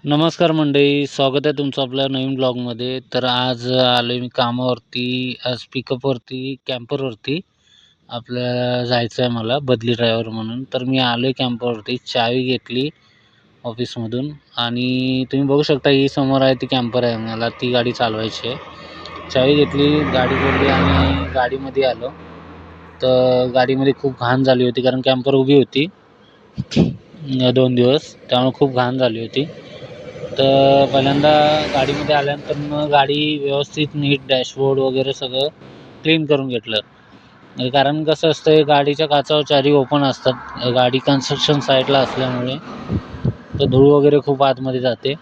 नमस्कार मंडळी, स्वागत आहे तुमचं आपल्या नवीन ब्लॉगमध्ये. तर आज आलो मी कामावरती, आज पिकअपवरती, कॅम्परवरती. आपल्याला जायचं आहे मला बदली ड्रायव्हर म्हणून. तर मी आलो आहे कॅम्परवरती, चावी घेतली ऑफिसमधून आणि तुम्ही बघू शकता ही समोर आहे ती कॅम्पर आहे. मला ती गाडी चालवायची आहे. चावी घेतली, गाडी बोलली आणि गाडीमध्ये आलो. तर गाडीमध्ये खूप घाण झाली होती कारण कॅम्पर उभी होती 2 दिवस, त्यामुळे खूप घाण झाली होती. तर पहिल्यांदा गाडीमध्ये आल्यानंतर मग गाडी व्यवस्थित नीट डॅशबोर्ड वगैरे सगळं क्लीन करून घेतलं. कारण कसं असतं गाडीच्या काचा चारी ओपन असतात. गाडी कन्स्ट्रक्शन साईडला असल्यामुळे तर धूळ वगैरे खूप आतमध्ये जाते.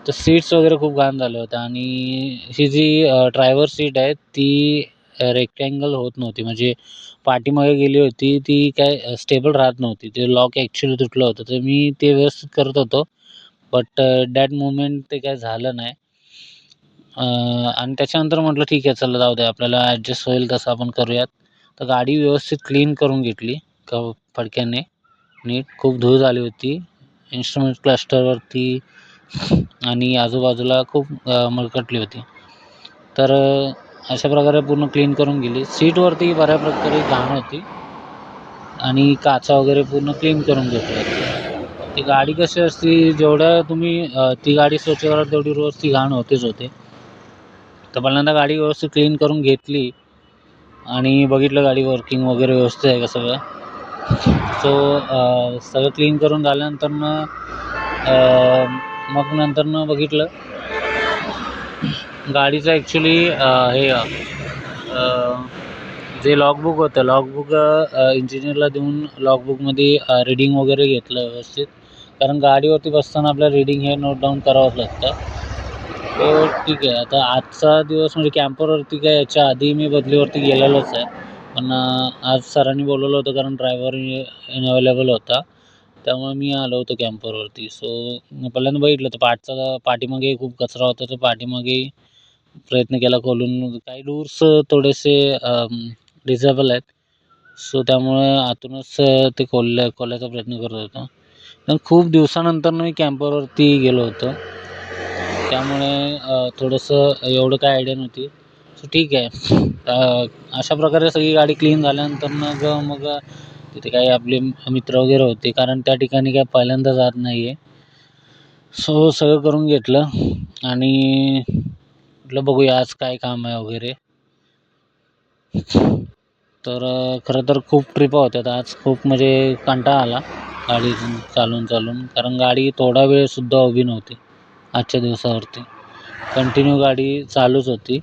तर सीट्स वगैरे खूप घाण झाल्या होत्या आणि ही जी ड्रायव्हर सीट आहे ती रेक्टँगल होत नव्हती. म्हणजे पाठीमागे गेली होती ती काय स्टेबल राहत नव्हती. ते लॉक ॲक्च्युली तुटलं होतं. तर मी ते व्यवस्थित करत होतो. बट दॅट मोमेंट ते काय झालं नाही. आणि त्याच्यानंतर म्हटलं ठीक आहे चला जाऊ दे आपल्याला ॲडजस्ट होईल तसं आपण करूयात. तर गाडी व्यवस्थित क्लीन करून घेतली फडक्याने नीट. खूप धूळ झाली होती इन्स्ट्रुमेंट क्लस्टरवरती आणि आजूबाजूला खूप मळकटली होती. तर अशा प्रकारे पूर्ण क्लीन करून गेली. सीटवरती बऱ्या प्रकारे घाण होती आणि काचा वगैरे पूर्ण क्लीन करून घेतल्या. ती गाडी कशी असते जेवढं तुम्ही ती गाडी स्वच्छ कराल तेवढी रोज ती घाण होतेच होते. तर पहिल्यांदा गाडी व्यवस्थित क्लीन करून घेतली आणि बघितलं गाडी वर्किंग वगैरे व्यवस्थित आहे का सगळं. सगळं क्लीन करून झाल्यानंतर मग नंतर बघितलं गाडीचं ॲक्च्युली जे लॉगबुक होतं इंजिनियरला देऊन लॉगबुकमध्ये रीडिंग वगैरे घेतलं व्यवस्थित. कारण गाडीवरती बसताना आपल्याला रीडिंग हे नोट डाऊन करावंच लागतं. तर ठीक आहे. आता आजचा दिवस म्हणजे कॅम्परवरती काय याच्या आधी मी बदलीवरती गेलेलोच आहे. पण आज सरांनी बोलवलं होतं कारण ड्रायव्हर इनअवेलेबल होता. त्यामुळे मी आलो होतो कॅम्परवरती. पहिल्यांदा बघितलं तर पाठीमागे खूप कचरा होता. तर पाठीमागे प्रयत्न केला खोलून. काही डोर्स थोडेसे डिसेबल आहेत. त्यामुळे आतूनच ते खोलायचा प्रयत्न करत होतो. पण खूप दिवसानंतर मी कॅम्परवरती गेलो होतो. त्यामुळे थोडंसं एवढं काय आयडिया नव्हती. ठीक आहे. अशा प्रकारे सगळी गाडी क्लीन झाल्यानंतर मग तिथे काही आपले मित्र वगैरे होते कारण त्या ठिकाणी काय पहिल्यांदा जात नाही आहे. सगळं करून घेतलं आणि म्हटलं बघूया आज काय काम आहे वगैरे. तर खरं तर खूप ट्रिपा होत्या. आज खूप म्हणजे कंटाळा आला गाडी चालवून कारण गाडी थोडा वेळसुद्धा उभी नव्हती आजच्या दिवसावरती. कंटिन्यू गाडी चालूच होती.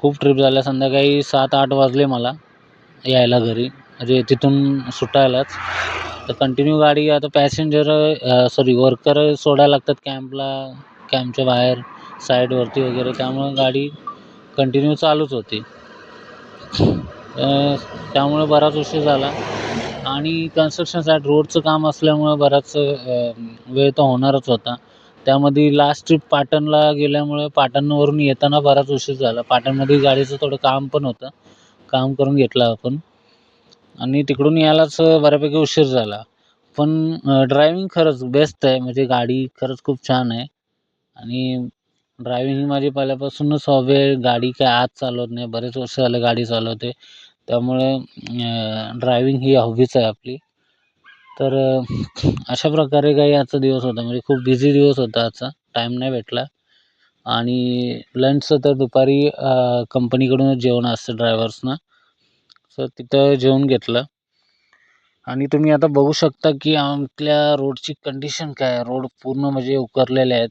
खूप ट्रिप झाल्या. संध्याकाळी 7-8 वाजले मला यायला घरी, म्हणजे तिथून सुटायलाच. तर कंटिन्यू गाडी आता वर्कर सोडायला लागतात कॅम्पच्या बाहेर साईडवरती वगैरे. त्यामुळं गाडी कंटिन्यू चालूच होती. त्यामुळे बराच उशीर झाला आणि कन्स्ट्रक्शन साईट रोडचं काम असल्यामुळं बराच वेळ तर होणारच होता. त्यामध्ये लास्ट ट्रिप पाटणला गेल्यामुळे पाटणवरून येताना बराच उशीर झाला. पाटणमध्ये गाडीचं थोडं काम पण होतं. काम करून घेतलं आपण आणि तिकडून यायलाच बऱ्यापैकी उशीर झाला. पण ड्रायव्हिंग खरंच बेस्ट आहे. म्हणजे गाडी खरंच खूप छान आहे आणि ड्रायव्हिंग ही माझी पहिल्यापासूनच हॉबी आहे. गाडी काय आज चालवत नाही, बरेच वर्ष झाले गाडी चालवते. त्यामुळे ड्रायव्हिंग ही हॉबीच आहे आपली. तर अशा प्रकारे काही आजचा दिवस होता. म्हणजे खूप बिझी दिवस होता आजचा. टाईम नाही भेटला आणि लंचचं तर दुपारी कंपनीकडूनच जेवण असतं ड्रायव्हर्सना. तिथं जेवून घेतलं आणि तुम्ही आता बघू शकता की आपल्या रोडची कंडिशन काय आहे. रोड पूर्ण म्हणजे उकरलेले आहेत.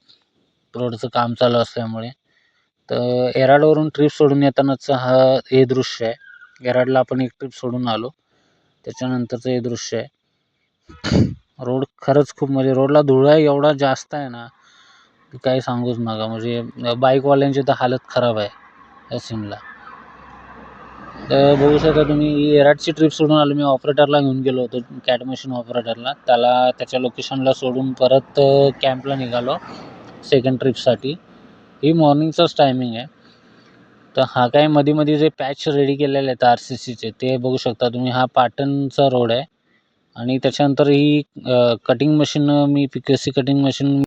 रोडचं काम चालू असल्यामुळे. तर येराडवरून ट्रिप सोडून येतानाचं हे दृश्य आहे. येराडला आपण एक ट्रिप सोडून आलो. त्याच्यानंतरचं हे दृश्य आहे. रोड खरंच खूप म्हणजे रोडला धुळा एवढा जास्त आहे ना, की काही सांगूच नका. म्हणजे बाईकवाल्यांची तर हालत खराब आहे या सीनला. तर बघू शकता तुम्ही येराडची ट्रिप सोडून आलो. मी ऑपरेटरला घेऊन गेलो होतो, कॅट मशीन ऑपरेटरला. त्याला त्याच्या लोकेशनला सोडून परत कॅम्पला निघालो सेकंड ट्रिपसाठी. ही मॉर्निंगचाच टायमिंग आहे. तर हा काय मध्ये जे पॅच रेडी केलेले आहेत RCCचे ते बघू शकता तुम्ही. हा पाटणचा रोड आहे आणि त्याच्यानंतर ही कटिंग मशीन मी PKC कटिंग मशीन